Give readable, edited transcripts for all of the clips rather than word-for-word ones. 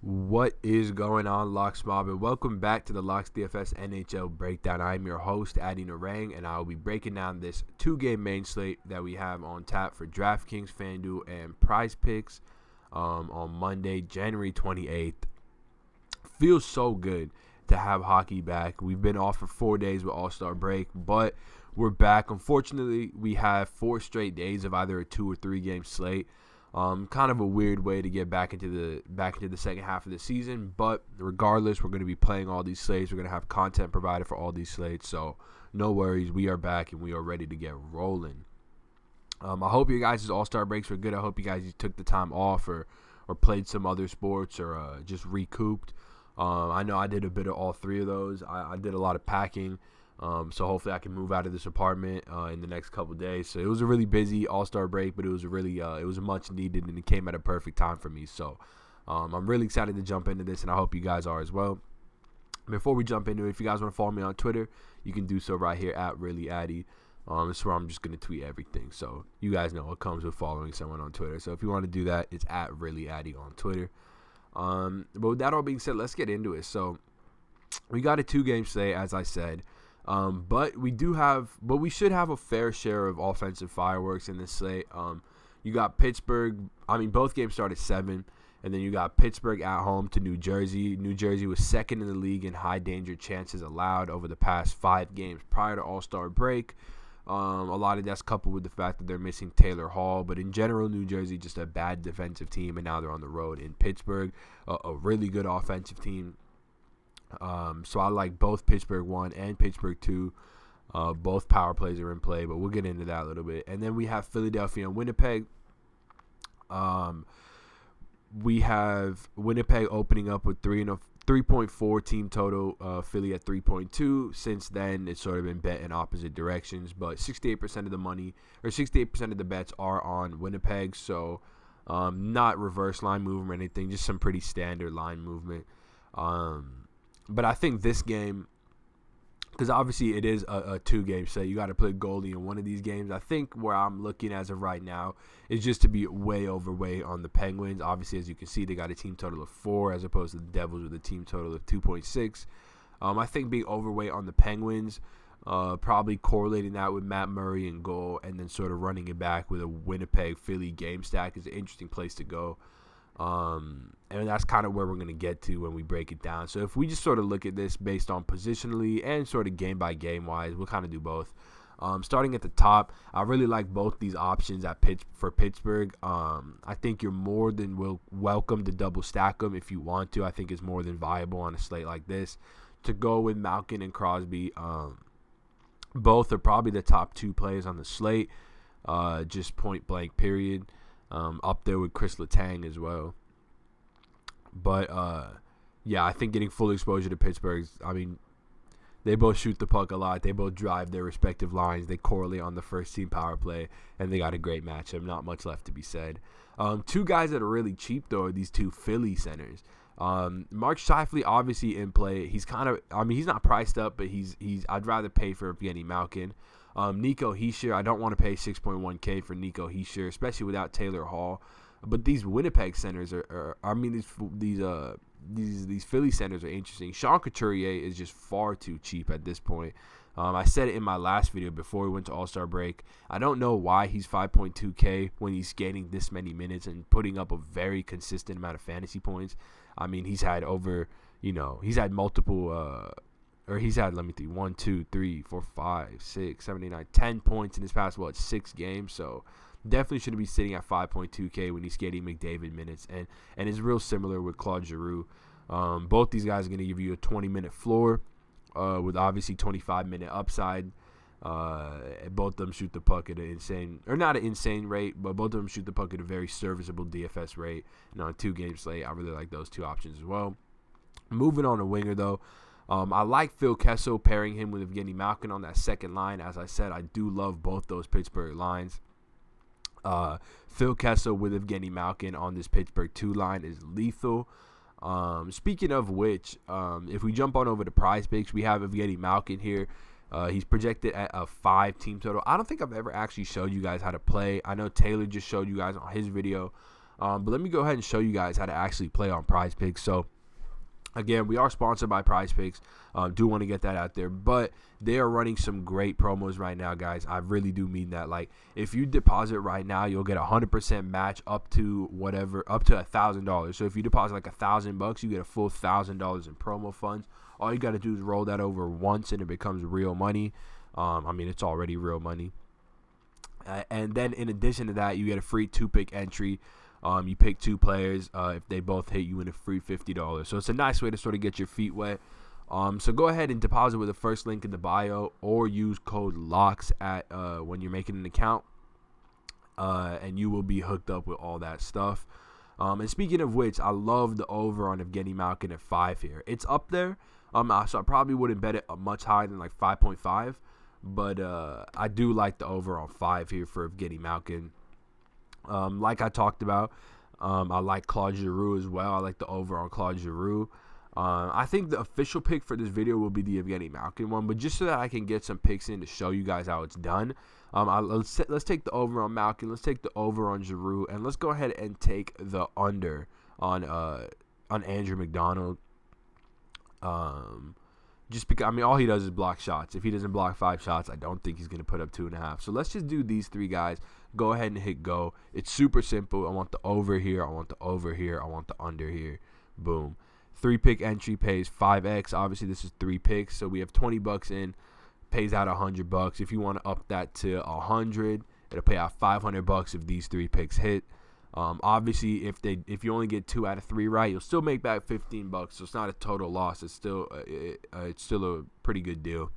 What is going on, Locks Mob, and welcome back to the Locks DFS NHL Breakdown. I'm your host, Narang, and I will be breaking down this two-game main slate that we have on tap for DraftKings, FanDuel, and Prize Picks on Monday, January 28th. Feels so good to have hockey back. We've been off for 4 days with All-Star break, but we're back. Unfortunately, we have 4 straight days of either a 2 or 3 game slate. Kind of a weird way to get back into the second half of the season, but regardless, we're going to be playing all these slates. We're going to have content provided for all these slates, so no worries. We are back and we are ready to get rolling. I hope you guys' All-Star breaks were good. I hope you guys took the time off or played some other sports or just recouped. I know I did a bit of all 3 of those. I did a lot of packing. So hopefully I can move out of this apartment in the next couple days. So it was a really busy All-Star break, but it was much needed, and it came at a perfect time for me. So I'm really excited to jump into this, and I hope you guys are as well. Before we jump into it, if you guys want to follow me on Twitter, you can do so right here at ReallyAddy. It's where I'm just going to tweet everything. So you guys know what comes with following someone on Twitter. So if you want to do that, it's at ReallyAddy on Twitter. But with that all being said, let's get into it. So we got a 2-game slate, as I said. But we should have a fair share of offensive fireworks in this slate. You got Pittsburgh. Both games start at 7, and then you got Pittsburgh at home to New Jersey. New Jersey was second in the league in high danger chances allowed over the past 5 games prior to All-Star break. A lot of that's coupled with the fact that they're missing Taylor Hall, but in general, New Jersey just a bad defensive team, and now they're on the road in Pittsburgh, a really good offensive team. So I like both Pittsburgh 1 and Pittsburgh 2. Both power plays are in play, but we'll get into that a little bit. And then we have Philadelphia and Winnipeg. We have Winnipeg opening up with 3.4 team total. Philly at 3.2. Since then, it's sort of been bet in opposite directions. But 68% of the money, or 68% of the bets are on Winnipeg. So not reverse line movement or anything, just some pretty standard line movement. But I think this game, because obviously it is a 2-game set, you got to play goalie in one of these games. I think where I'm looking as of right now is just to be way overweight on the Penguins. Obviously, as you can see, they got a team total of 4 as opposed to the Devils with a team total of 2.6. I think being overweight on the Penguins, probably correlating that with Matt Murray in goal and then sort of running it back with a Winnipeg-Philly game stack is an interesting place to go. And that's kind of where we're going to get to when we break it down. So if we just sort of look at this based on positionally and sort of game by game wise, we'll kind of do both. Starting at the top, I really like both these options for Pittsburgh. I think you're more than welcome to double stack them if you want to. I think it's more than viable on a slate like this to go with Malkin and Crosby. Both are probably the top 2 players on the slate, just point blank period. Up there with Kris Letang as well. But, I think getting full exposure to Pittsburgh, they both shoot the puck a lot. They both drive their respective lines. They correlate on the first-team power play, and they got a great matchup. Not much left to be said. 2 guys that are really cheap, though, are these 2 Philly centers. Mark Scheifele, obviously in play. He's kind of, he's not priced up, but I'd rather pay for Evgeny Malkin. Nico Hischier, I don't want to pay $6.1K for Nico Hischier, especially without Taylor Hall. But these Winnipeg centers these Philly centers are interesting. Sean Couturier is just far too cheap at this point. I said it in my last video before we went to All-Star break. I don't know why he's 5.2K when he's skating this many minutes and putting up a very consistent amount of fantasy points. He's had multiple. He's had, 1, 2, 3, 4, 5, 6, 7, 8, 9, 10 points in his past, 6 games. So definitely shouldn't be sitting at 5.2K when he's skating McDavid minutes. And it's real similar with Claude Giroux. Both these guys are going to give you a 20-minute floor with obviously 25-minute upside. Both of them shoot the puck at not an insane rate, but both of them shoot the puck at a very serviceable DFS rate. And on a 2-game slate, I really like those 2 options as well. Moving on to winger, though. I like Phil Kessel, pairing him with Evgeny Malkin on that second line. As I said, I do love both those Pittsburgh lines. Phil Kessel with Evgeny Malkin on this Pittsburgh 2 line is lethal. Speaking of which, if we jump on over to Prize Picks, we have Evgeny Malkin here. He's projected at a 5 team total. I don't think I've ever actually showed you guys how to play. I know Taylor just showed you guys on his video. But let me go ahead and show you guys how to actually play on Prize Picks. So again, we are sponsored by Prize Picks. Do want to get that out there. But they are running some great promos right now, guys. I really do mean that. Like, if you deposit right now, you'll get a 100% match up to $1,000. So if you deposit like $1,000, you get a full $1,000 in promo funds. All you got to do is roll that over once, and it becomes real money. I mean, it's already real money. And then in addition to that, you get a free 2-pick entry. You pick 2 players. If they both hit, you win a free $50. So it's a nice way to sort of get your feet wet. So go ahead and deposit with the first link in the bio, or use code LOCKS at when you're making an account, and you will be hooked up with all that stuff. And speaking of which, I love the over on Evgeny Malkin at 5 here. It's up there, so I probably wouldn't bet it much higher than like 5.5, but I do like the over on 5 here for Evgeny Malkin. Like I talked about, I like Claude Giroux as well. I like the over on Claude Giroux. I think the official pick for this video will be the Evgeny Malkin one, but just so that I can get some picks in to show you guys how it's done, let's take the over on Malkin, let's take the over on Giroux, and let's go ahead and take the under on Andrew McDonald. Just because, I mean, all he does is block shots. If he doesn't block 5 shots, I don't think he's going to put up 2.5. So let's just do these 3 guys. Go ahead and hit go. It's super simple. I want the over here. I want the over here. I want the under here. Boom. 3-pick entry pays 5x. Obviously, this is 3 picks, so we have $20 in. Pays out $100. If you want to up that to $100, it'll pay out $500 if these 3 picks hit. Obviously, if you only get 2 out of 3 right, you'll still make back $15. So it's not a total loss. It's still a pretty good deal.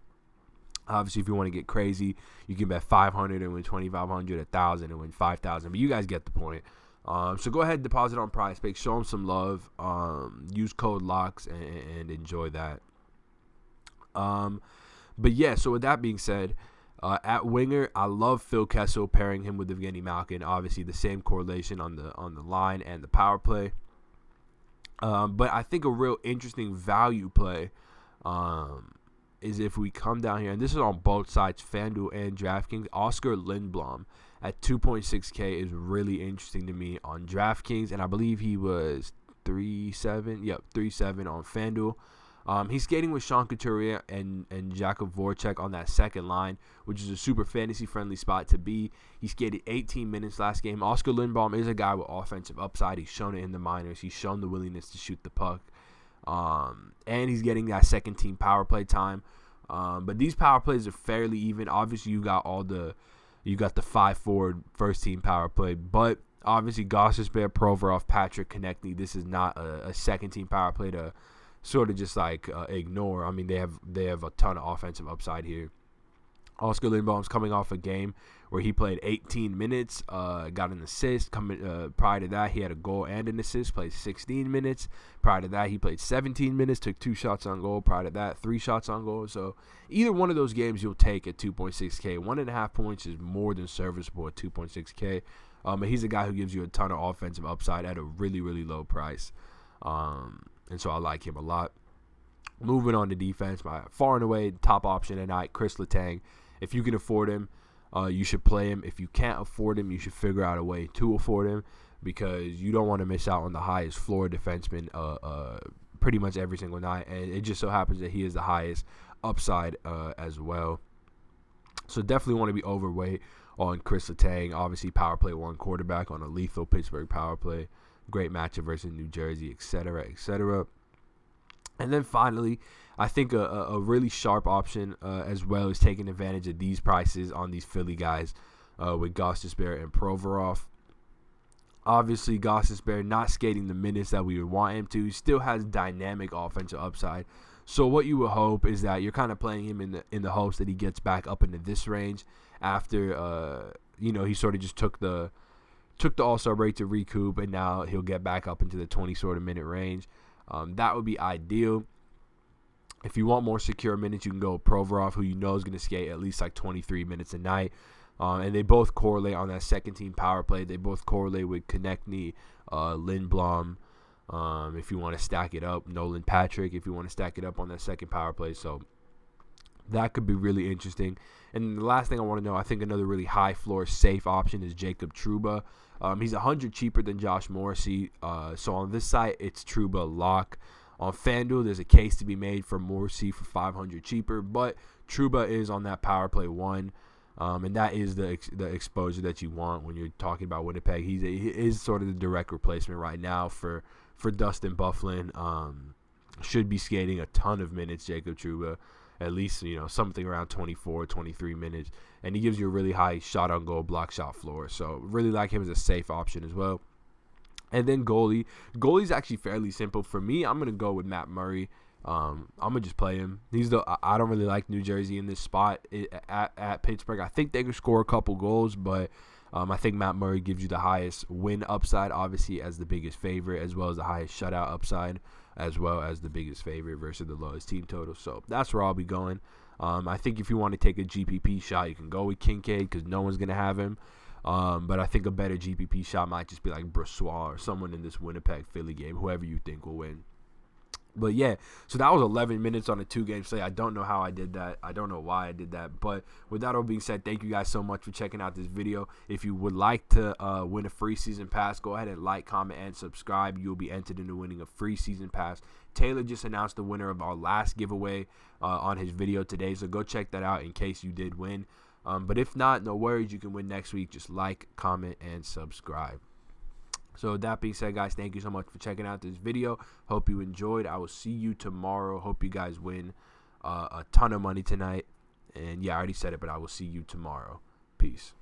Obviously, if you want to get crazy, you can bet 500 and win 2,500, 1,000 and win 5,000. But you guys get the point. So go ahead and deposit on Prize Picks. Show them some love. Use code LOCKS and enjoy that. But yeah, so with that being said, at winger, I love Phil Kessel, pairing him with Evgeny Malkin. Obviously, the same correlation on the line and the power play. But I think a real interesting value play is if we come down here, and this is on both sides, FanDuel and DraftKings. Oscar Lindblom at 2.6K is really interesting to me on DraftKings, and I believe he was 3.7. Yep, 3.7 on FanDuel. He's skating with Sean Couturier and Jakub Voracek on that second line, which is a super fantasy-friendly spot to be. He skated 18 minutes last game. Oscar Lindblom is a guy with offensive upside. He's shown it in the minors. He's shown the willingness to shoot the puck. And he's getting that second-team power play time. But these power plays are fairly even. Obviously, you got the 5-forward first-team power play. But obviously, Gostisbehere, Provorov, Patrick, Konechny, this is not a second-team power play to sort of just like ignore. I mean, they have a ton of offensive upside here. Oscar Lindblom's coming off a game where he played 18 minutes, got an assist. Prior to that, he had a goal and an assist, played 16 minutes. Prior to that, he played 17 minutes, took 2 shots on goal. Prior to that, 3 shots on goal. So either one of those games you'll take at 2.6K. 1.5 points is more than serviceable at 2.6K. But he's a guy who gives you a ton of offensive upside at a really, really low price. And so I like him a lot. Moving on to defense, my far and away top option tonight, Kris Letang. If you can afford him, you should play him. If you can't afford him, you should figure out a way to afford him, because you don't want to miss out on the highest floor defenseman pretty much every single night. And it just so happens that he is the highest upside as well. So definitely want to be overweight on Kris Letang. Obviously, power play 1 quarterback on a lethal Pittsburgh power play. Great matchup versus New Jersey, etc., etc. And then finally, I think a really sharp option as well is taking advantage of these prices on these Philly guys with Gostisbehere and Provorov. Obviously, Gostisbehere not skating the minutes that we would want him to. He still has dynamic offensive upside. So what you would hope is that you're kind of playing him in the hopes that he gets back up into this range after he sort of just took the All-Star break to recoup, and now he'll get back up into the 20 sort of minute range. That would be ideal. If you want more secure minutes, you can go with Provorov, who you know is going to skate at least like 23 minutes a night. And they both correlate on that second-team power play. They both correlate with Konechny, Lindblom, if you want to stack it up. Nolan Patrick, if you want to stack it up on that second power play. So That could be really interesting. And the last thing I want to know, I think another really high floor safe option is Jacob Trouba. He's 100 cheaper than Josh Morrissey. So on this site, it's Trouba lock. On FanDuel, there's a case to be made for Morrissey for 500 cheaper, but Trouba is on that power play 1. And that is the exposure that you want when you're talking about Winnipeg. He is sort of the direct replacement right now for Dustin Byfuglien. Should be skating a ton of minutes, Jacob Trouba. At least, something around 24, 23 minutes. And he gives you a really high shot on goal, block shot floor. So really like him as a safe option as well. And then goalie. Goalie's actually fairly simple. For me, I'm going to go with Matt Murray. I'm going to just play him. I don't really like New Jersey in this spot at Pittsburgh. I think they could score a couple goals, but I think Matt Murray gives you the highest win upside, obviously, as the biggest favorite, as well as the highest shutout upside, as well as the biggest favorite versus the lowest team total. So that's where I'll be going. I think if you want to take a GPP shot, you can go with Kincaid because no one's going to have him. But I think a better GPP shot might just be like Brossoit or someone in this Winnipeg-Philly game, whoever you think will win. But yeah, so that was 11 minutes on a 2-game slate. I don't know how I did that. I don't know why I did that. But with that all being said, thank you guys so much for checking out this video. If you would like to win a free season pass, go ahead and like, comment, and subscribe. You'll be entered into winning a free season pass. Taylor just announced the winner of our last giveaway on his video today. So go check that out in case you did win. But if not, no worries. You can win next week. Just like, comment, and subscribe. So with that being said, guys, thank you so much for checking out this video. Hope you enjoyed. I will see you tomorrow. Hope you guys win a ton of money tonight. And yeah, I already said it, but I will see you tomorrow. Peace.